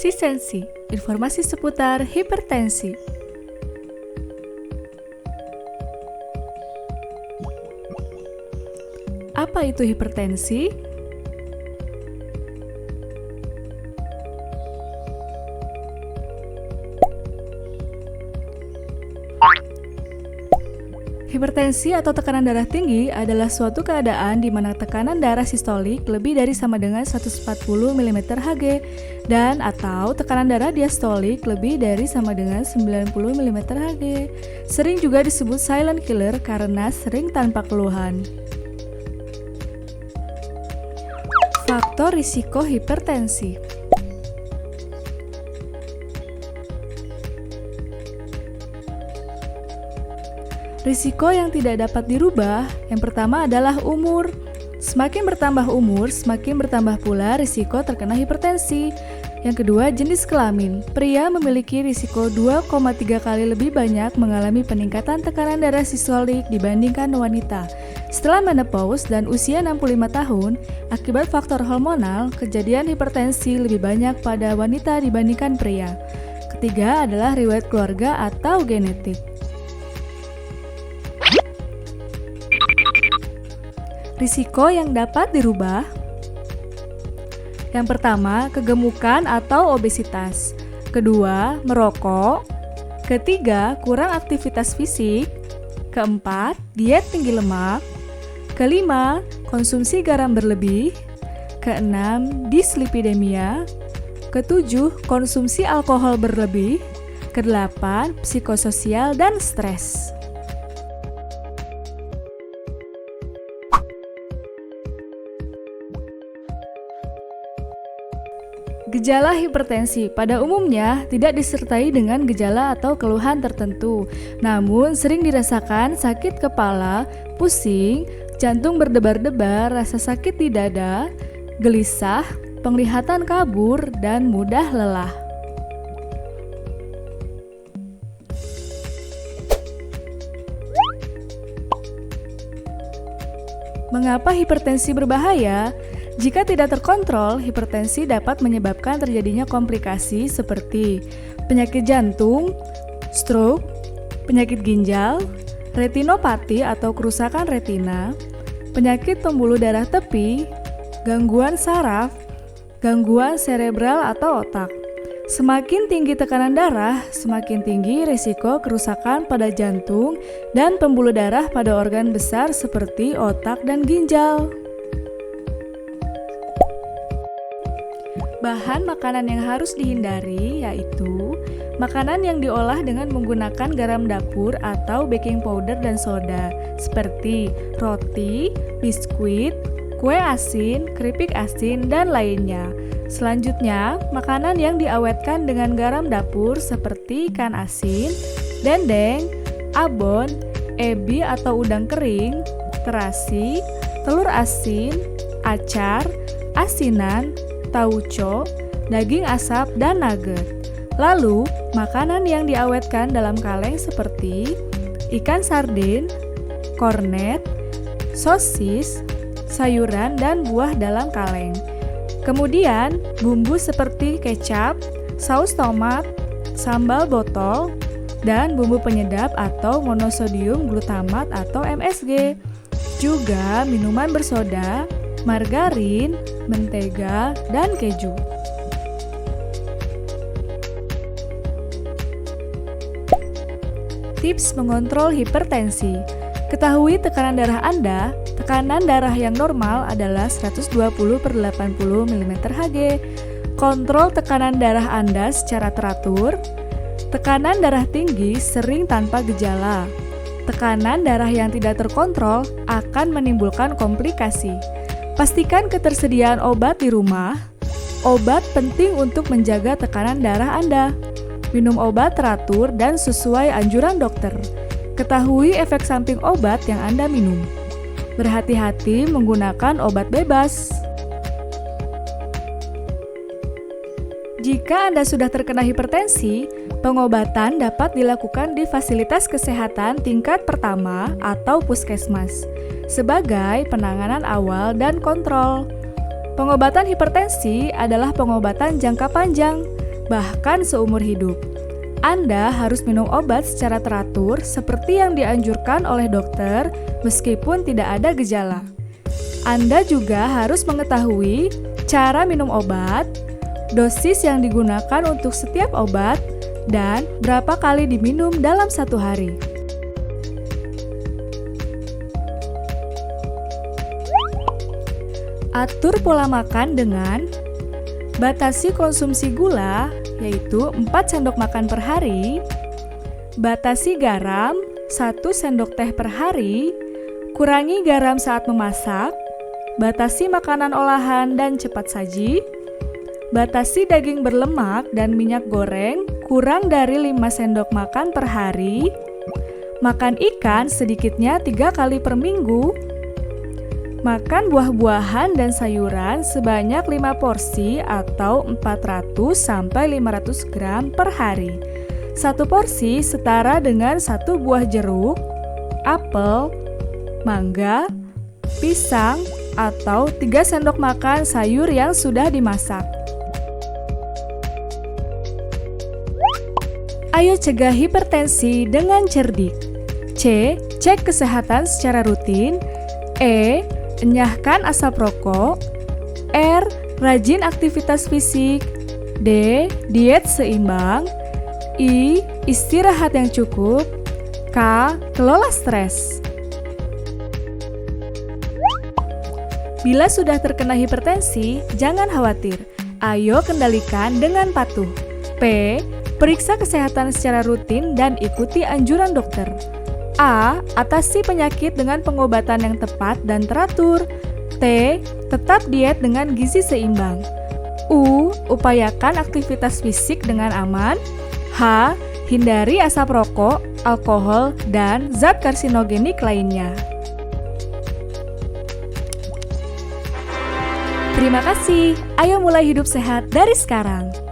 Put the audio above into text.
Resistensi, informasi seputar hipertensi. Apa itu hipertensi? Hipertensi atau tekanan darah tinggi adalah suatu keadaan di mana tekanan darah sistolik lebih dari sama dengan 140 mmHg dan atau tekanan darah diastolik lebih dari sama dengan 90 mmHg. Sering juga disebut silent killer karena sering tanpa keluhan. Faktor risiko hipertensi. Risiko yang tidak dapat dirubah, yang pertama adalah umur. Semakin bertambah umur, semakin bertambah pula risiko terkena hipertensi. Yang kedua, jenis kelamin. Pria memiliki risiko 2,3 kali lebih banyak mengalami peningkatan tekanan darah sistolik dibandingkan wanita. Setelah menopause dan usia 65 tahun, akibat faktor hormonal, kejadian hipertensi lebih banyak pada wanita dibandingkan pria. Ketiga adalah riwayat keluarga atau genetik. Risiko yang dapat dirubah. Yang pertama, kegemukan atau obesitas. Kedua, merokok. Ketiga, kurang aktivitas fisik. Keempat, diet tinggi lemak. Kelima, konsumsi garam berlebih. Keenam, dislipidemia. Ketujuh, konsumsi alkohol berlebih. Kedelapan, psikososial dan stres. Gejala hipertensi pada umumnya tidak disertai dengan gejala atau keluhan tertentu, namun sering dirasakan sakit kepala, pusing, jantung berdebar-debar, rasa sakit di dada, gelisah, penglihatan kabur, dan mudah lelah. Mengapa hipertensi berbahaya? Jika tidak terkontrol, hipertensi dapat menyebabkan terjadinya komplikasi seperti penyakit jantung, stroke, penyakit ginjal, retinopati atau kerusakan retina, penyakit pembuluh darah tepi, gangguan saraf, gangguan serebral atau otak. Semakin tinggi tekanan darah, semakin tinggi risiko kerusakan pada jantung dan pembuluh darah pada organ besar seperti otak dan ginjal. Bahan makanan yang harus dihindari yaitu makanan yang diolah dengan menggunakan garam dapur atau baking powder dan soda, seperti roti, biskuit, kue asin, keripik asin, dan lainnya. Selanjutnya, makanan yang diawetkan dengan garam dapur seperti ikan asin, dendeng, abon, ebi atau udang kering, terasi, telur asin, acar, asinan, tauco, daging asap, dan nugget. Lalu, makanan yang diawetkan dalam kaleng seperti ikan sardin, kornet, sosis, sayuran, dan buah dalam kaleng. Kemudian, bumbu seperti kecap, saus tomat, sambal botol, dan bumbu penyedap atau monosodium glutamat atau MSG. Juga minuman bersoda, margarin, mentega, dan keju. Tips mengontrol hipertensi. Ketahui tekanan darah Anda. Tekanan darah yang normal adalah 120/80 mmHg. Kontrol tekanan darah Anda secara teratur. Tekanan darah tinggi sering tanpa gejala. Tekanan darah yang tidak terkontrol akan menimbulkan komplikasi. Pastikan ketersediaan obat di rumah. Obat penting untuk menjaga tekanan darah Anda. Minum obat teratur dan sesuai anjuran dokter. Ketahui efek samping obat yang Anda minum. Berhati-hati menggunakan obat bebas. Jika Anda sudah terkena hipertensi, pengobatan dapat dilakukan di fasilitas kesehatan tingkat pertama atau puskesmas sebagai penanganan awal dan kontrol. Pengobatan hipertensi adalah pengobatan jangka panjang. bahkan seumur hidup. Anda harus minum obat secara teratur seperti yang dianjurkan oleh dokter meskipun tidak ada gejala. Anda juga harus mengetahui cara minum obat, dosis yang digunakan untuk setiap obat, dan berapa kali diminum dalam satu hari. Atur pola makan dengan batasi konsumsi gula, yaitu 4 sendok makan per hari, batasi garam 1 sendok teh per hari, kurangi garam saat memasak, batasi makanan olahan dan cepat saji, batasi daging berlemak dan minyak goreng kurang dari 5 sendok makan per hari, makan ikan sedikitnya 3 kali per minggu, makan buah-buahan dan sayuran sebanyak 5 porsi atau 400-500 gram per hari. 1 porsi setara dengan 1 buah jeruk, apel, mangga, pisang, atau 3 sendok makan sayur yang sudah dimasak. Ayo cegah hipertensi dengan cerdik. C. Cek kesehatan secara rutin. E. Enyahkan asap rokok. R. Rajin aktivitas fisik. D. Diet seimbang. I. Istirahat yang cukup. K. Kelola stres. Bila sudah terkena hipertensi, jangan khawatir. Ayo kendalikan dengan patuh. P. Periksa kesehatan secara rutin dan ikuti anjuran dokter. A. Atasi penyakit dengan pengobatan yang tepat dan teratur. T. Tetap diet dengan gizi seimbang. U. Upayakan aktivitas fisik dengan aman. H. Hindari asap rokok, alkohol, dan zat karsinogenik lainnya. Terima kasih. Ayo mulai hidup sehat dari sekarang.